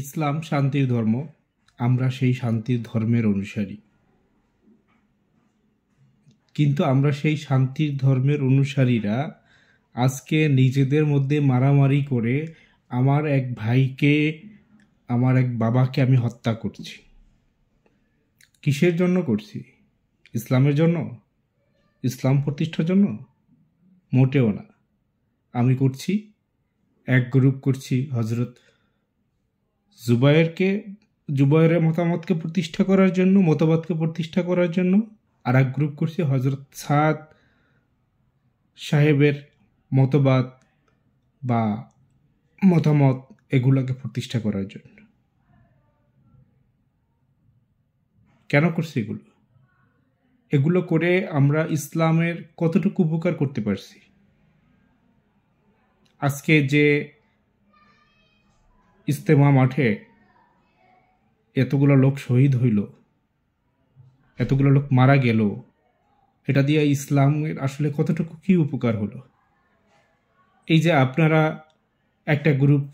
ইসলাম শান্তির ধর্ম। আমরা সেই শান্তির ধর্মের অনুসারী। কিন্তু আমরা সেই শান্তির ধর্মের অনুসারীরা আজকে নিজেদের মধ্যে মারামারি করে আমার এক ভাইকে, আমার এক বাবাকে আমি হত্যা করছি। কিসের জন্য করছি? ইসলামের জন্য? ইসলাম প্রতিষ্ঠার জন্য? মোটেও না। আমি করছি, এক গ্রুপ করছি হজরত জুবায়েরের মতামতকে প্রতিষ্ঠা করার জন্য, মতবাদকে প্রতিষ্ঠা করার জন্য, আর এক গ্রুপ করছি হজরত সাদ সাহেবের মতবাদ বা মতামত এগুলোকে প্রতিষ্ঠা করার জন্য। কেন করছি এগুলো করে আমরা ইসলামের কতটুকু উপকার করতে পারছি? আজকে যে ইজতেমা মাঠে এতগুলো লোক শহীদ হইল, এতগুলো লোক মারা গেল, এটা দিয়ে ইসলামের আসলে কতটুকু কি উপকার হলো? এই যে আপনারা একটা গ্রুপ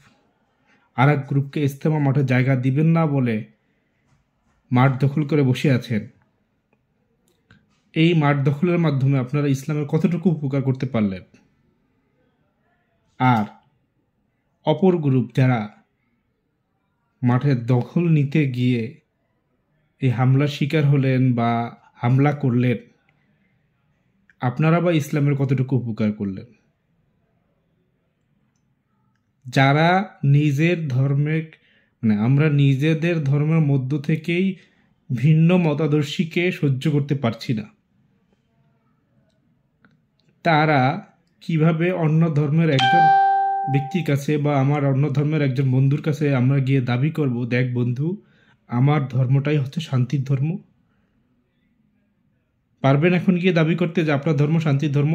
আর এক গ্রুপকে ইজতেমা মাঠে জায়গা দিবেন না বলে মাঠ দখল করে বসে আছেন, এই মাঠ দখলের মাধ্যমে আপনারা ইসলামের কতটুকু উপকার করতে পারলেন? আর অপর গ্রুপ যারা মাঠের দখল নিতে গিয়ে এই হামলার শিকার হলেন বা হামলা করলেন, আপনারা বা ইসলামের কতটুকু উপকার করলেন? যারা নিজের ধর্মের আমরা নিজেদের ধর্মের মধ্য থেকেই ভিন্ন মতাদর্শীকে সহ্য করতে পারছি না, তারা কিভাবে অন্য ধর্মের একজন ব্যক্তির কাছে বা আমার অন্য ধর্মের একজন বন্ধুর কাছে আমরা গিয়ে দাবি করব, দেখ বন্ধু, আমার ধর্মটাই হচ্ছে শান্তির ধর্ম? পারবেন এখন গিয়ে দাবি করতে যে আপনার ধর্ম শান্তির ধর্ম?